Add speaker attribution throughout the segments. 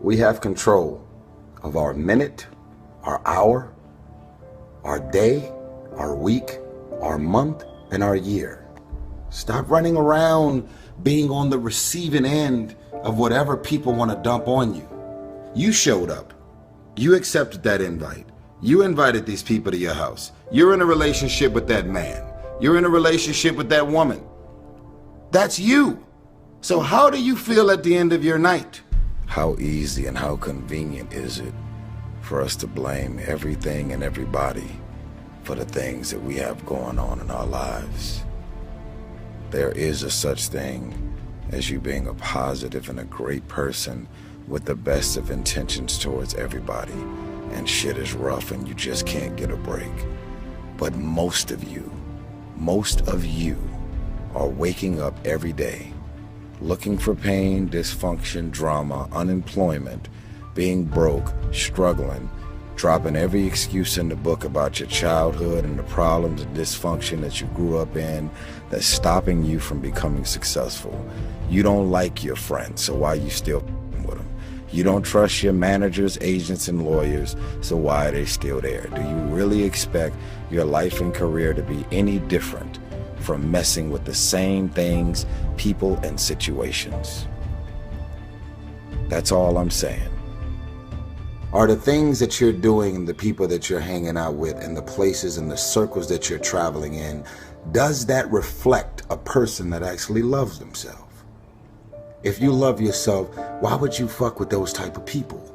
Speaker 1: We have control of our minute, our hour, our day, our week, our month, and our year. Stop running around being on the receiving end of whatever people want to dump on you. You showed up. You accepted that invite. You invited these people to your house. You're in a relationship with that man. You're in a relationship with that woman. That's you. So how do you feel at the end of your night? How easy and how convenient is it for us to blame everything and everybody for the things that we have going on in our lives? There is a such thing as you being a positive and a great person with the best of intentions towards everybody, and shit is rough and you just can't get a break. But most of you are waking up every day looking for pain, dysfunction, drama, unemployment, being broke, struggling, dropping every excuse in the book about your childhood and the problems and dysfunction that you grew up in that's stopping you from becoming successful. You don't like your friends, so why are you still with them? You don't trust your managers, agents, and lawyers, so why are they still there? Do you really expect your life and career to be any different from messing with the same things, people, and situations? That's all I'm saying. Are the things that you're doing and the people that you're hanging out with and the places and the circles that you're traveling in, does that reflect a person that actually loves themselves? If you love yourself, why would you fuck with those type of people?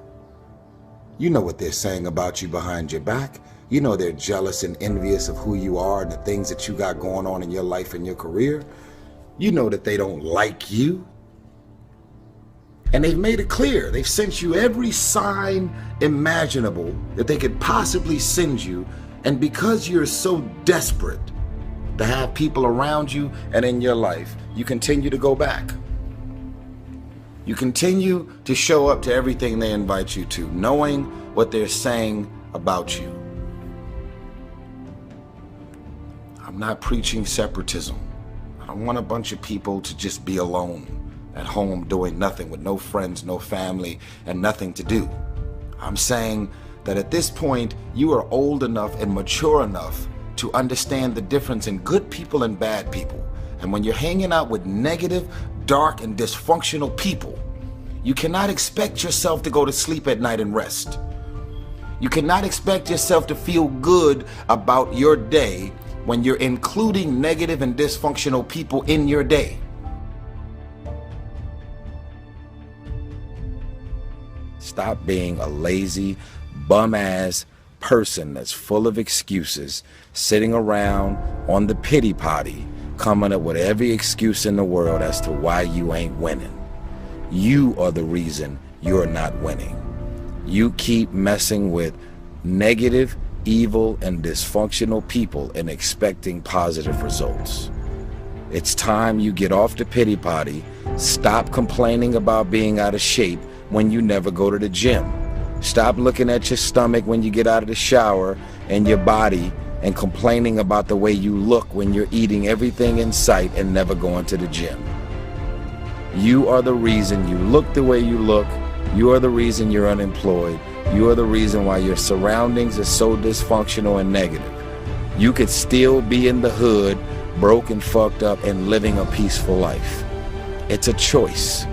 Speaker 1: You know what they're saying about you behind your back. You know they're jealous and envious of who you are and the things that you got going on in your life and your career. You know that they don't like you. And they've made it clear. They've sent you every sign imaginable that they could possibly send you. And because you're so desperate to have people around you and in your life, you continue to go back. You continue to show up to everything they invite you to, knowing what they're saying about you. I'm not preaching separatism. I don't want a bunch of people to just be alone at home doing nothing with no friends, no family, and nothing to do. I'm saying that at this point, you are old enough and mature enough to understand the difference in good people and bad people. And when you're hanging out with negative, dark, and dysfunctional people, you cannot expect yourself to go to sleep at night and rest. You cannot expect yourself to feel good about your day when you're including negative and dysfunctional people in your day. Stop being a lazy, bum-ass person that's full of excuses, sitting around on the pity potty, coming up with every excuse in the world as to why you ain't winning. You are the reason you're not winning. You keep messing with negative, evil, and dysfunctional people and expecting positive results. It's time you get off the pity potty, stop complaining about being out of shape when you never go to the gym. Stop looking at your stomach when you get out of the shower and your body and complaining about the way you look when you're eating everything in sight and never going to the gym. You are the reason you look the way you look. You are the reason you're unemployed. You are the reason why your surroundings are so dysfunctional and negative. You could still be in the hood, broke and fucked up, and living a peaceful life. It's a choice.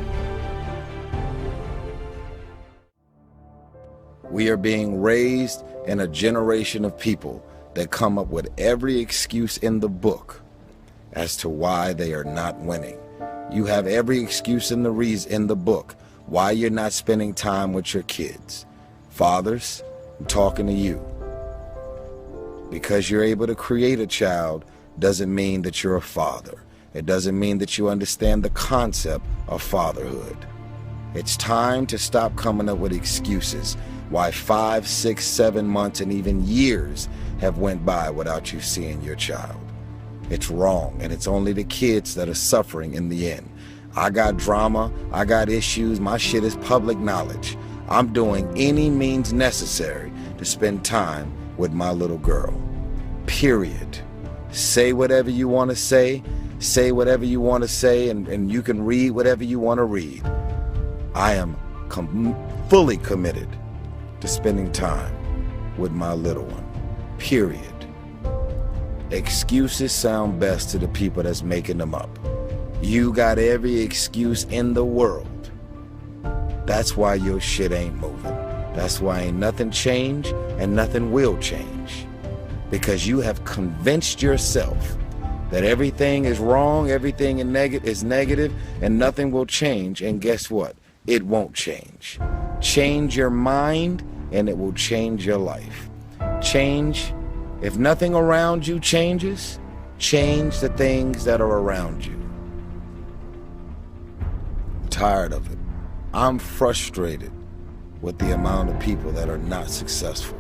Speaker 1: We are being raised in a generation of people that come up with every excuse in the book as to why they are not winning. You have every excuse in the book why you're not spending time with your kids. Fathers, I'm talking to you. Because you're able to create a child doesn't mean that you're a father. It doesn't mean that you understand the concept of fatherhood. It's time to stop coming up with excuses why 5, 6, 7 months and even years have went by without you seeing your child. It's wrong, and it's only the kids that are suffering in the end. I got drama, I got issues, my shit is public knowledge. I'm doing any means necessary to spend time with my little girl. Period. Say whatever you want to say whatever you want to say, and you can read whatever you want to read. I am fully committed to spending time with my little one, period. Excuses sound best to the people that's making them up. You got every excuse in the world. That's why your shit ain't moving. That's why ain't nothing changed and nothing will change. Because you have convinced yourself that everything is wrong, everything is negative, and nothing will change. And guess what? It won't change. Change your mind and it will change your life. Change. If nothing around you changes, change the things that are around you. I'm tired of it. I'm frustrated with the amount of people that are not successful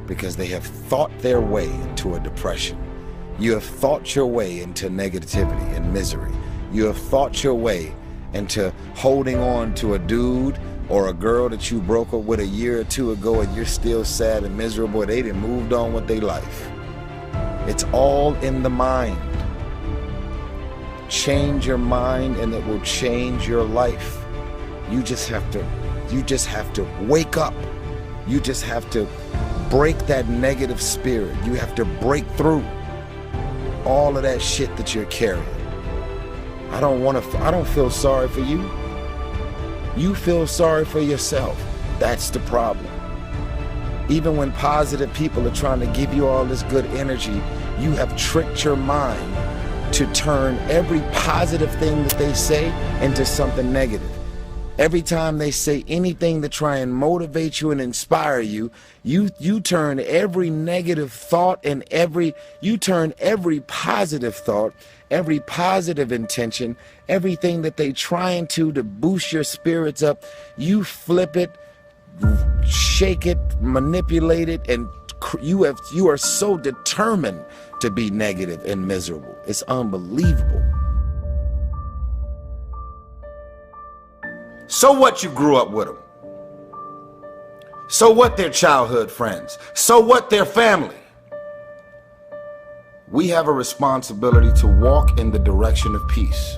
Speaker 1: because they have thought their way into a depression. You have thought your way into negativity and misery. You have thought your way into holding on to a dude or a girl that you broke up with a year or two ago and you're still sad and miserable. They done moved on with their life. It's all in the mind. Change your mind and it will change your life. You just have to wake up. You just have to break that negative spirit. You have to break through all of that shit that you're carrying. I don't feel sorry for you. You feel sorry for yourself. That's the problem. Even when positive people are trying to give you all this good energy, you have tricked your mind to turn every positive thing that they say into something negative. Every time they say anything to try and motivate you and inspire you, you turn every negative thought and you turn every positive thought, every positive intention, everything that they trying to boost your spirits up, you flip it, shake it, manipulate it, and you are so determined to be negative and miserable. It's unbelievable. So what you grew up with them? So what their childhood friends? So what their family? We have a responsibility to walk in the direction of peace.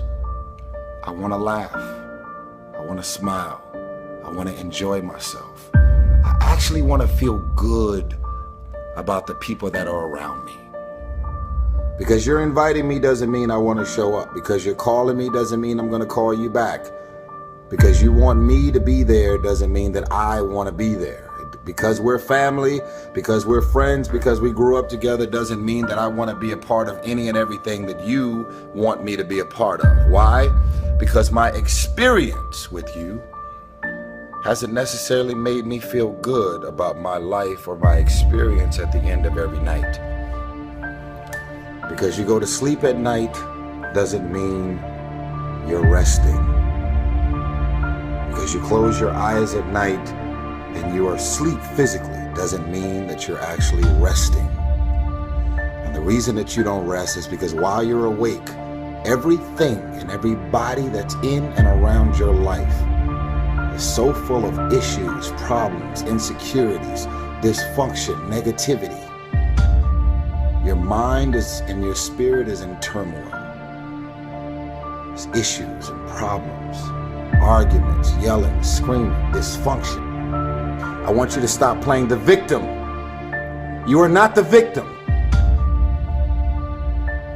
Speaker 1: I want to laugh. I want to smile. I want to enjoy myself. I actually want to feel good about the people that are around me. Because you're inviting me doesn't mean I want to show up. Because you're calling me doesn't mean I'm going to call you back. Because you want me to be there doesn't mean that I want to be there. Because we're family, because we're friends, because we grew up together doesn't mean that I want to be a part of any and everything that you want me to be a part of. Why? Because my experience with you hasn't necessarily made me feel good about my life or my experience at the end of every night. Because you go to sleep at night doesn't mean you're resting. Because you close your eyes at night and you are asleep physically doesn't mean that you're actually resting. And the reason that you don't rest is because while you're awake, everything and everybody that's in and around your life is so full of issues, problems, insecurities, dysfunction, negativity. Your mind and your spirit is in turmoil. There's issues and problems, arguments, yelling, screaming, dysfunction. I want you to stop playing the victim. You are not the victim.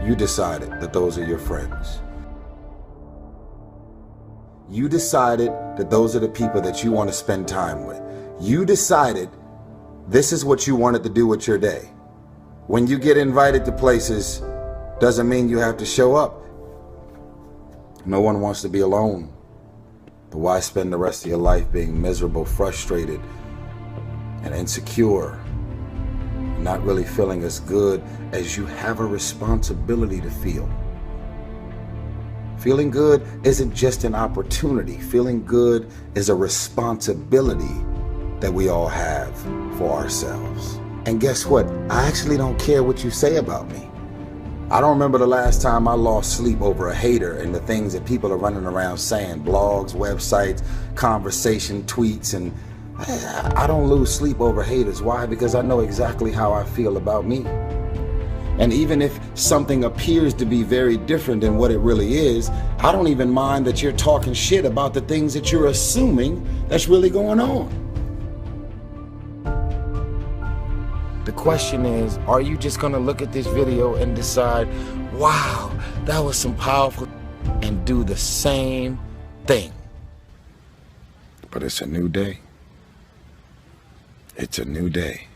Speaker 1: You decided that those are your friends. You decided that those are the people that you want to spend time with. You decided this is what you wanted to do with your day. When you get invited to places, doesn't mean you have to show up. No one wants to be alone. But why spend the rest of your life being miserable, frustrated, and insecure, not really feeling as good as you have a responsibility to feel? Feeling good isn't just an opportunity. Feeling good is a responsibility that we all have for ourselves. And guess what? I actually don't care what you say about me. I don't remember the last time I lost sleep over a hater and the things that people are running around saying, blogs, websites, conversation, tweets, and I don't lose sleep over haters. Why? Because I know exactly how I feel about me. And even if something appears to be very different than what it really is, I don't even mind that you're talking shit about the things that you're assuming that's really going on. The question is, are you just gonna look at this video and decide, wow, that was some powerful, and do the same thing? But it's a new day. It's a new day.